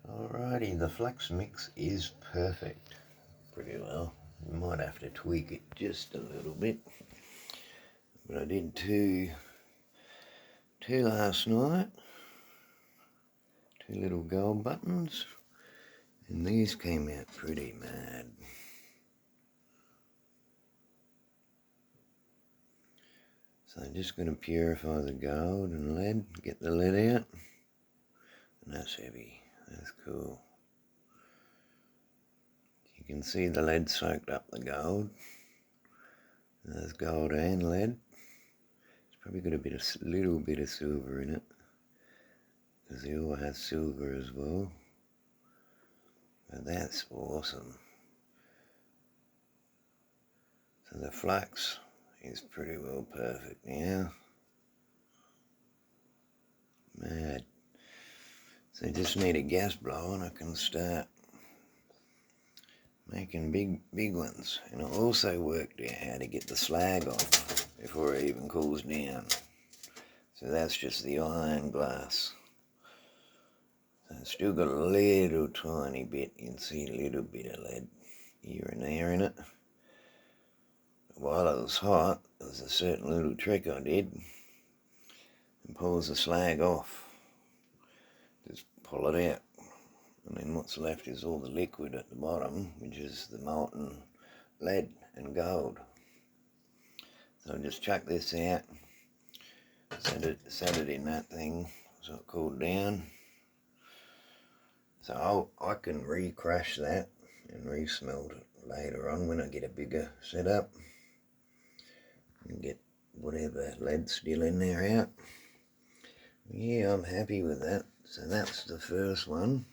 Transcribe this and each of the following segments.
Alrighty, the flux mix is perfect. Pretty well. You might have to tweak it just a little bit. But I did two last night. Two little gold buttons. And these came out pretty mad. So I'm just going to purify the gold and lead, get the lead out. And that's heavy. That's cool. You can see the lead soaked up the gold. There's gold and lead. It's probably got a little bit of silver in it, because the ore has silver as well. But that's awesome. So the flux is pretty well perfect now. Mad. So you just need a gas blower and I can start making big ones. And I also worked out how to get the slag off before it even cools down. So that's just the iron glass. So it's still got a little tiny bit, you can see a little bit of lead here and there in it. But while it was hot, there's a certain little trick I did, and pulls the slag off. Just pull it out, and then what's left is all the liquid at the bottom, which is the molten lead and gold. So just chuck this out, set it in that thing so it cooled down. So I can re-crush that and re-smelt it later on when I get a bigger setup and get whatever lead's still in there out. Yeah, I'm happy with that. So that's the first one.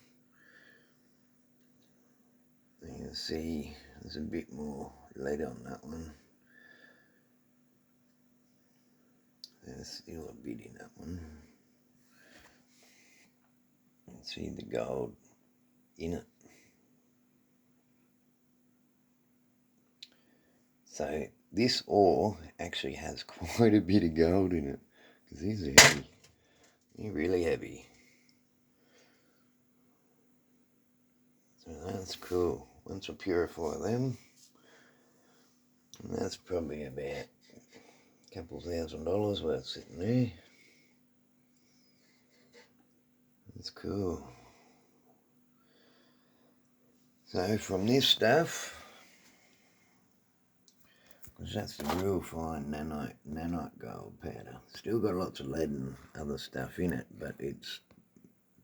You can see there's a bit more lead on that one. There's still a bit in that one. You can see the gold in it. So this ore actually has quite a bit of gold in it, because these are heavy. They're really heavy. So that's cool. Once I purify them, and that's probably about a couple $1,000 worth sitting there. That's cool. So from this stuff, because that's the real fine nanite gold powder. Still got lots of lead and other stuff in it, but it's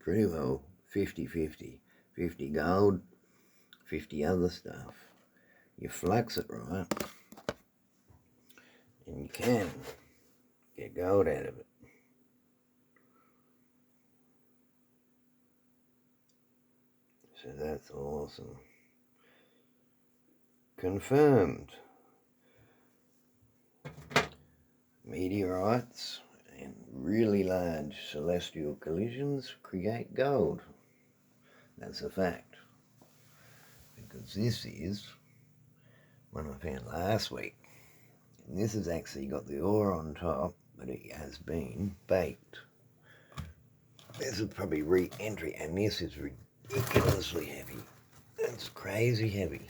pretty well 50-50. 50 gold, 50 other stuff. You flux it right, and you can get gold out of it. So that's awesome. Confirmed. Meteorites and really large celestial collisions create gold. That's a fact. Because this is one I found last week. And this has actually got the ore on top, but it has been baked. This is probably re-entry, and this is ridiculously heavy. It's crazy heavy.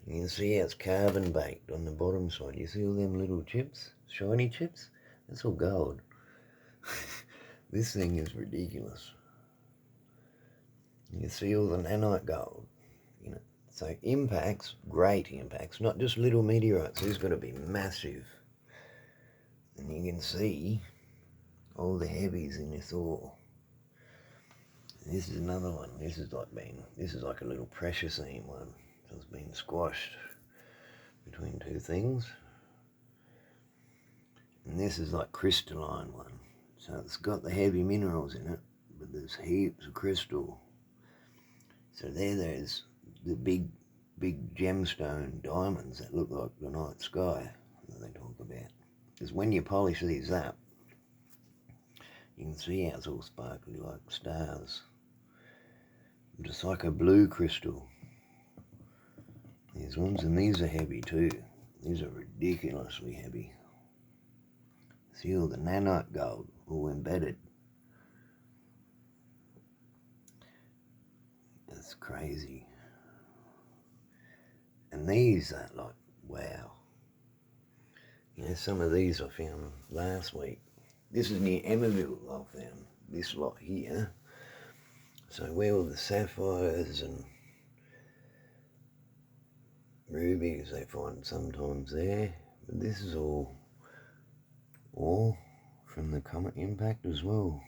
You can see how it's carbon baked on the bottom side. You see all them little chips, shiny chips? That's all gold. This thing is ridiculous. You can see all the nanite gold, you know. So impacts, great impacts, not just little meteorites. These got to be massive. And you can see all the heavies in this ore. This is another one. This is like a little preciousine one. So it's been squashed between two things. And this is like crystalline one. So it's got the heavy minerals in it, but there's heaps of crystal. So there's the big gemstone diamonds that look like the night sky that they talk about. Because when you polish these up, you can see how it's all sparkly like stars. Just like a blue crystal. These ones, and these are heavy too. These are ridiculously heavy. See all the nanite gold all embedded. That's crazy. And these are like, wow. You know, some of these I found last week. This is near Emmaville I found this lot here. So where all the sapphires and rubies they find sometimes there. But this is all from the comet impact as well.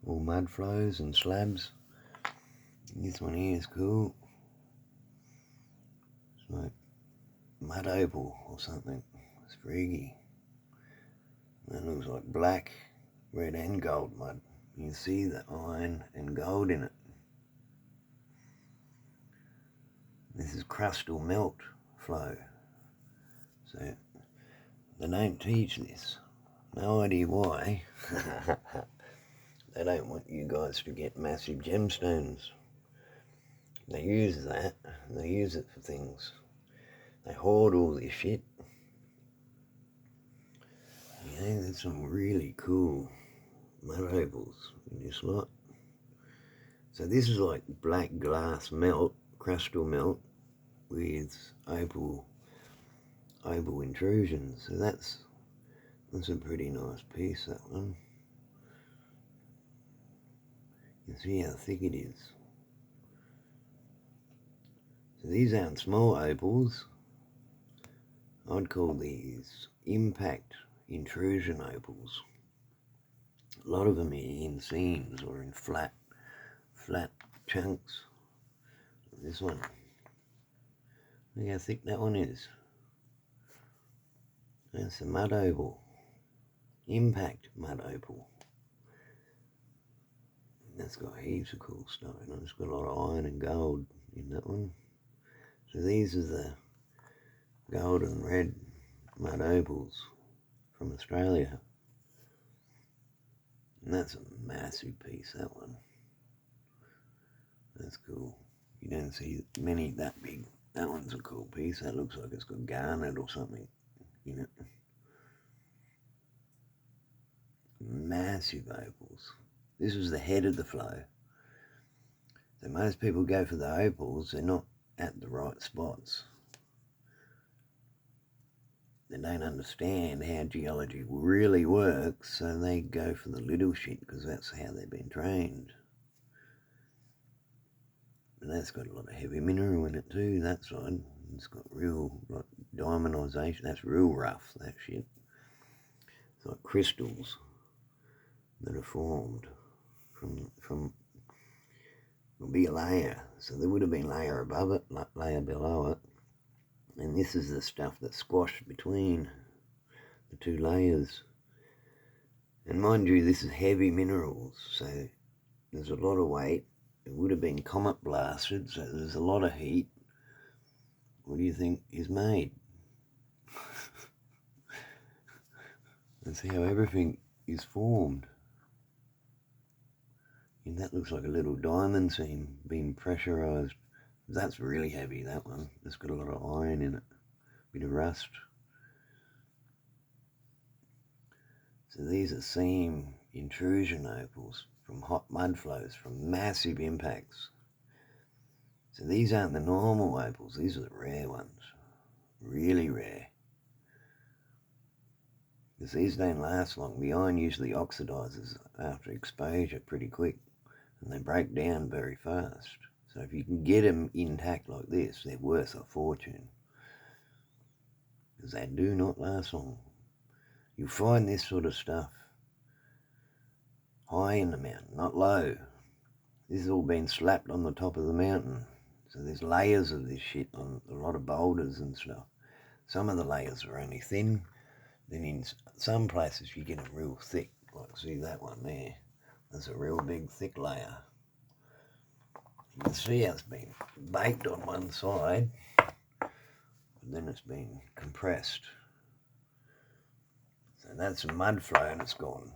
All mud flows and slabs. This one here is cool. It's like mud opal or something. It's freaky. That looks like black, red and gold mud. You can see the iron and gold in it. This is crustal melt flow. So they don't teach this. No idea why. They don't want you guys to get massive gemstones. They use that. They use it for things. They hoard all this shit. You know, there's some really cool mud opals in this lot. So this is like black glass melt, crustal melt, with opal intrusions. So that's a pretty nice piece, that one. You can see how thick it is. So these aren't small opals. I'd call these impact intrusion opals. A lot of them are in seams or in flat chunks. This one, look how thick that one is. That's a mud opal, impact mud opal. That's got heaps of cool stuff in it. It's got a lot of iron and gold in that one. So these are the gold and red mud opals from Australia. And that's a massive piece, that one. That's cool. You don't see many that big. That one's a cool piece. That looks like it's got garnet or something in it. Massive opals. This was the head of the flow. So most people go for the opals, they're not at the right spots. They don't understand how geology really works, so they go for the little shit because that's how they've been trained. And that's got a lot of heavy mineral in it too, that side. It's got real like diamondization. That's real rough, that shit. It's like crystals that are formed from will be a layer. So there would have been layer above it, layer below it. And this is the stuff that's squashed between the two layers. And mind you, this is heavy minerals, so there's a lot of weight. It would have been comet blasted, so there's a lot of heat. What do you think is made? That's how everything is formed. And that looks like a little diamond seam being pressurized. That's really heavy, that one. It's got a lot of iron in it, a bit of rust. So these are seam intrusion opals from hot mud flows, from massive impacts. So these aren't the normal opals, these are the rare ones, really rare. Because these don't last long. The iron usually oxidizes after exposure pretty quick, and they break down very fast. So if you can get them intact like this, they're worth a fortune. Because they do not last long. You find this sort of stuff high in the mountain, not low. This has all been slapped on the top of the mountain. So there's layers of this shit on a lot of boulders and stuff. Some of the layers are only thin. Then in some places you get them real thick. Like see that one there. There's a real big thick layer. You can see how it's been baked on one side, but then it's been compressed. So that's a mud flow and it's gone.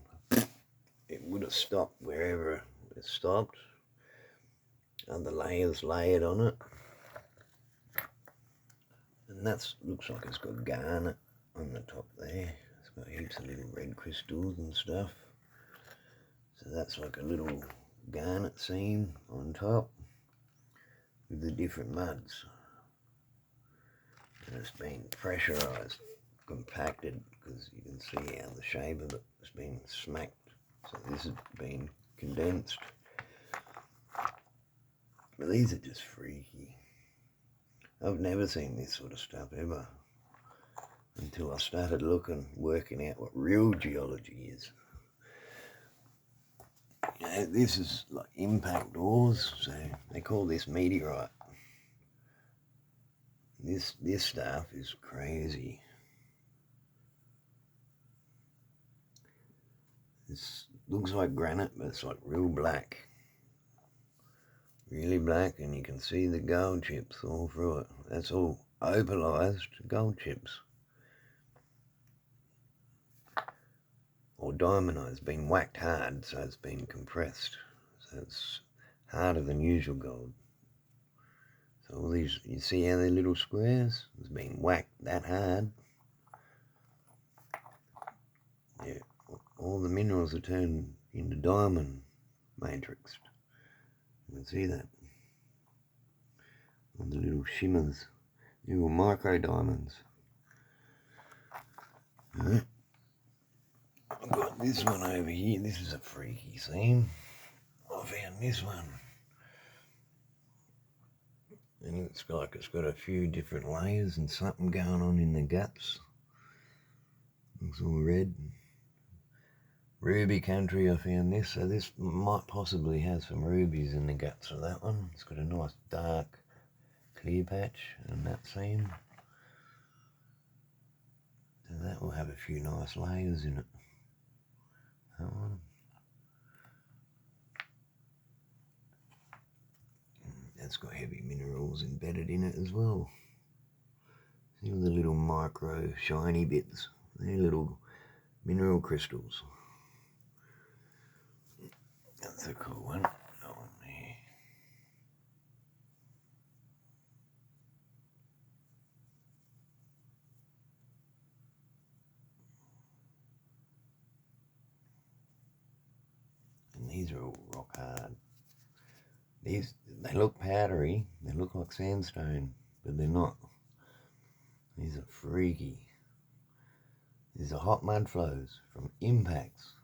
It would have stopped wherever it stopped. Other layers layered on it. And that looks like it's got garnet on the top there. It's got heaps of little red crystals and stuff. So that's like a little garnet seam on top. with the different muds. And it's been pressurised, compacted, because you can see how the shape of it has been smacked. So this has been condensed. But these are just freaky. I've never seen this sort of stuff ever until I started working out what real geology is. You know, this is like impact ores, so they call this meteorite. This stuff is crazy. This looks like granite, but it's like real black. Really black, and you can see the gold chips all through it. That's all opalized gold chips. Or diamondized, been whacked hard, so it's been compressed. So it's harder than usual gold. So all these, you see how they're little squares? It's been whacked that hard. Yeah, all the minerals are turned into diamond matrix. You can see that. All the little shimmers, little micro diamonds. Right. I've got this one over here. This is a freaky seam. I found this one. And it looks like it's got a few different layers and something going on in the guts. Looks all red. Ruby country, I found this. So this might possibly have some rubies in the guts of that one. It's got a nice dark clear patch in that seam. So that will have a few nice layers in it. That one. That's got heavy minerals embedded in it as well. See all the little micro shiny bits. They're little mineral crystals. That's a cool one. That one there. And these are all rock hard. They look powdery. They look like sandstone, but they're not. These are freaky. These are hot mud flows from impacts.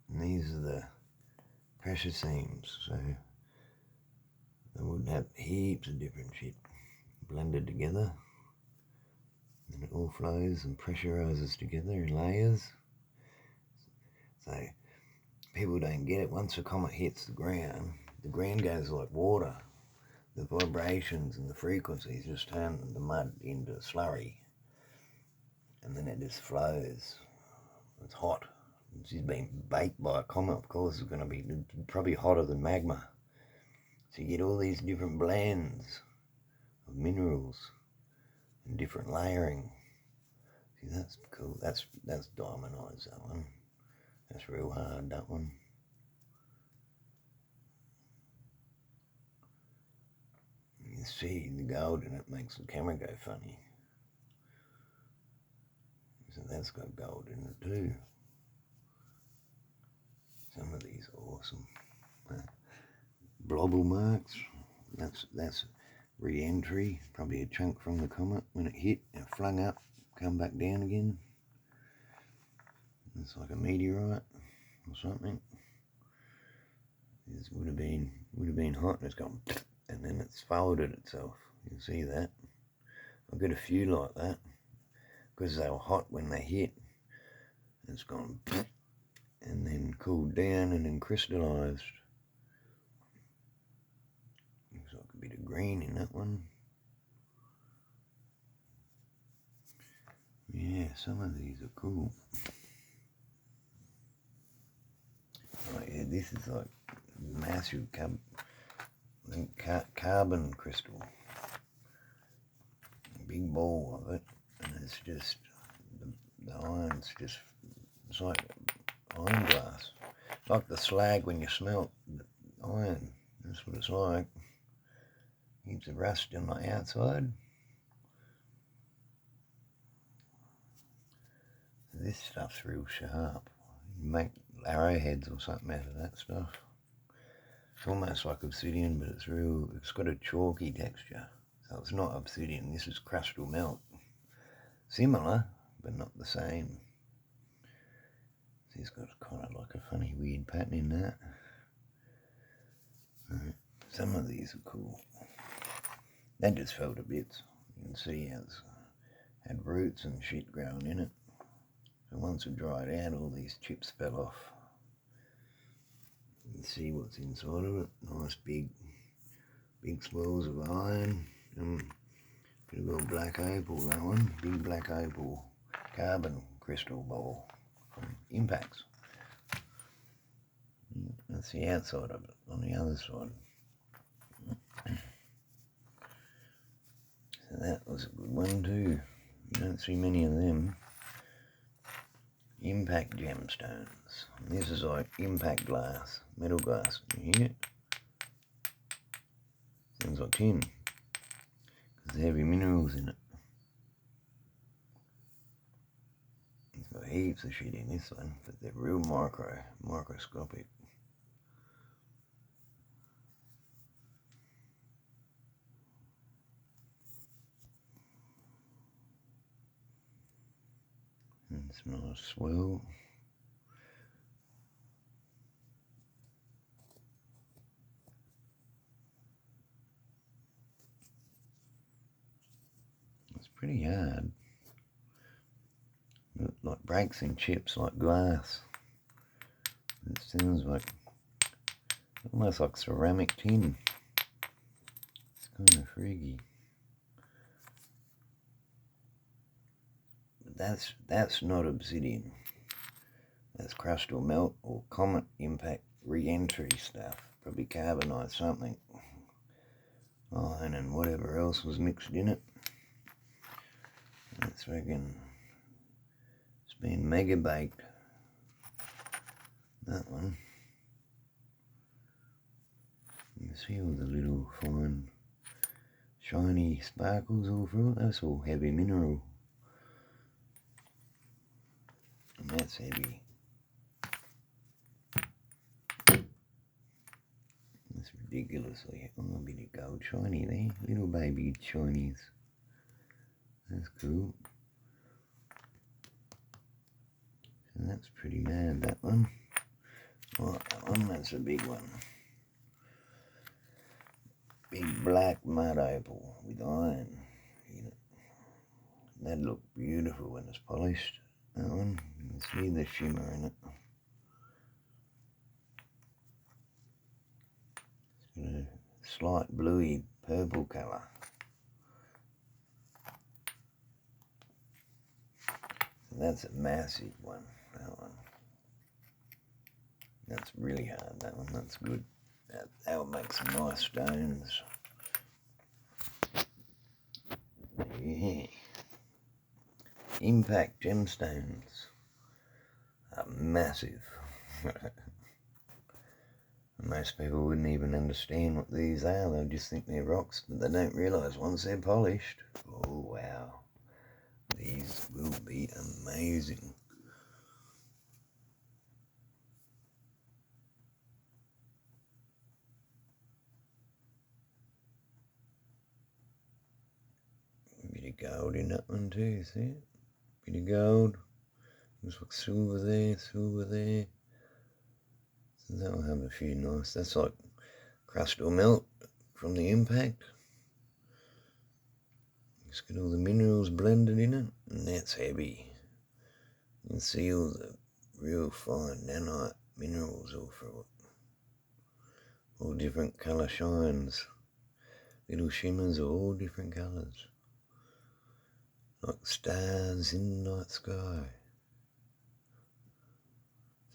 And these are the pressure seams, so they would have heaps of different shit blended together. And it all flows and pressurizes together in layers. So people don't get it. Once a comet hits the ground goes like water. The vibrations and the frequencies just turn the mud into slurry. And then it just flows. It's hot. She's been baked by a comet, of course. It's going to be probably hotter than magma. So you get all these different blends of minerals and different layering. See, that's cool. That's diamondized, that one. That's real hard, that one. You see the gold in it makes the camera go funny. So that's got gold in it too. Some of these are awesome. Blobble marks, that's re-entry, probably a chunk from the comet when it hit and flung up, come back down again. It's like a meteorite or something. This would have been hot and it's gone and then it's folded itself. You can see that. I've got a few like that because they were hot when they hit. It's gone and then cooled down and then crystallized. Looks like a bit of green in that one. Yeah, some of these are cool. Oh yeah, this is like massive carbon crystal. A big ball of it, and it's just, the iron's just, it's like iron glass. It's like the slag when you smelt the iron. That's what it's like. Heaps of rust on the outside. This stuff's real sharp. You make arrowheads or something out of that stuff. It's almost like obsidian, but it's got a chalky texture. So it's not obsidian, this is crustal melt. Similar, but not the same. It's got kind of like a funny weird pattern in that. Some of these are cool. They just fell to bits. You can see it's had roots and shit growing in it. So once it dried out, all these chips fell off. You can see what's inside of it. Nice big swirls of iron. Bit of a black opal, that one. Big black opal carbon crystal ball from impacts. That's the outside of it. On the other side. So that was a good one too. You don't see many of them. Impact gemstones. This is like impact glass, metal glass. You hear it? Sounds like tin. Because there's heavy minerals in it. It's got heaps of shit in this one, but they're real microscopic. And it's nice swell. It's pretty hard. It like breaks in chips like glass. It sounds like almost like ceramic tin. It's kind of freaky. But that's not obsidian. That's crustal melt or comet impact re-entry stuff. Probably carbonite something. Iron and whatever else was mixed in it. It's freaking, it's been mega baked. That one. You can see all the little fine shiny sparkles all through it. That's all heavy mineral. And that's heavy. That's ridiculously, a bit of gold shiny there. Little baby shinies. That's cool. And that's pretty mad, that one. Right, that one, that's a big one. Big black mud opal with iron in it. That'd look beautiful when it's polished, that one. You can see the shimmer in it. It's got a slight bluey purple colour. So that's a massive one, that one. That's really hard, that one, that's good. That will make some nice stones. Yeah. Impact gemstones are massive. Most people wouldn't even understand what these are. They'll just think they're rocks, but they don't realise once they're polished, oh wow, these will be amazing. A bit of gold in that one too, see it? Bit of gold. Looks like silver there, silver there. So that'll have a few nice, that's like crustal melt from the impact. It's got all the minerals blended in it, and that's heavy. You can see all the real fine nanite minerals all through it. All different colour shines. Little shimmers of all different colours. Like stars in the night sky.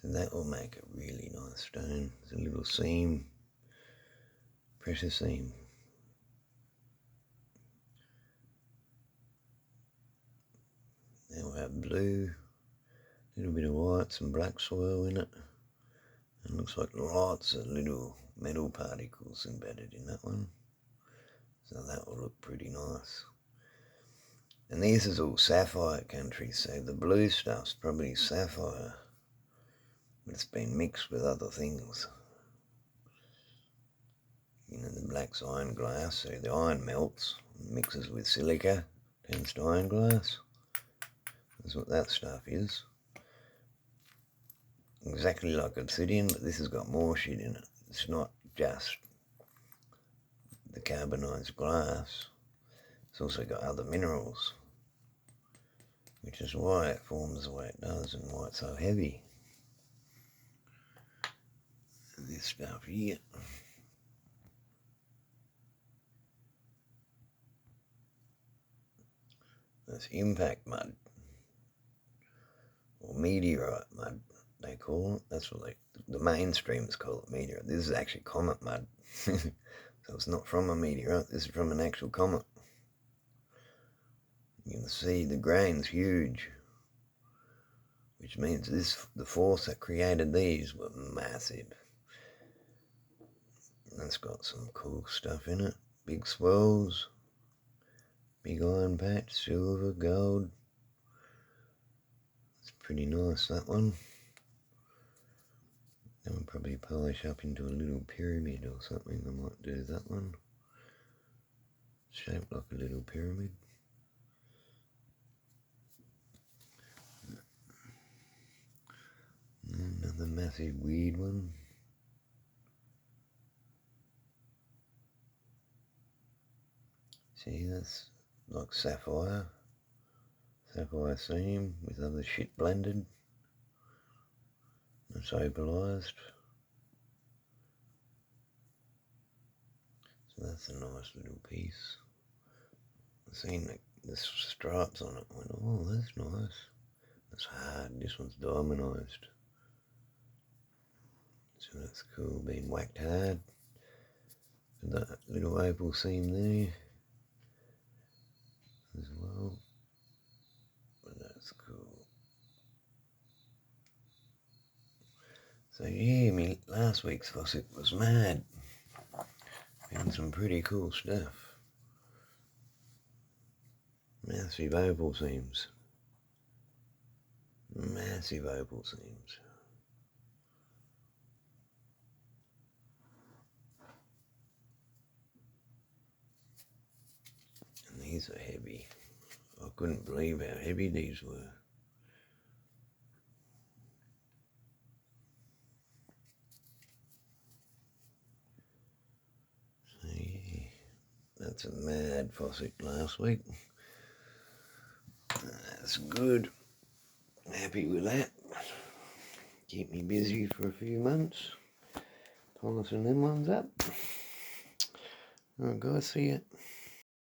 So that will make a really nice stone. It's a little seam, pressure seam. Then we'll have blue, a little bit of white, some black soil in it. It looks like lots of little metal particles embedded in that one. So that will look pretty nice. And this is all sapphire country, so the blue stuff's probably sapphire. But it's been mixed with other things. wax iron glass, so the iron melts, mixes with silica, turns to iron glass. That's what that stuff is. Exactly like obsidian, but this has got more shit in it. It's not just the carbonised glass, it's also got other minerals, which is why it forms the way it does and why it's so heavy. This stuff here. That's impact mud, or meteorite mud, they call it. That's what the mainstreams call it, meteorite. This is actually comet mud. So it's not from a meteorite, this is from an actual comet. You can see the grain's huge, which means the force that created these were massive. And it's got some cool stuff in it. Big swirls, big iron patch, silver, gold. It's pretty nice, that one. That would probably polish up into a little pyramid or something. I might do that one. Shaped like a little pyramid. Another massive weird one. See, that's like sapphire. Sapphire seam with other shit blended. It's opalized. So that's a nice little piece. I've seen the stripes on it. I went, oh, that's nice. That's hard. This one's diamondized. So that's cool. Being whacked hard. And that little opal seam there as well. But that's cool. So yeah, last week's faucet was mad. Found some pretty cool stuff. Massive opal seams. Massive opal seams. And these are heavy. I couldn't believe how heavy these were. So yeah, that's a mad faucet last week. That's good. Happy with that. Keep me busy for a few months. Polishing them ones up. Alright guys, see ya.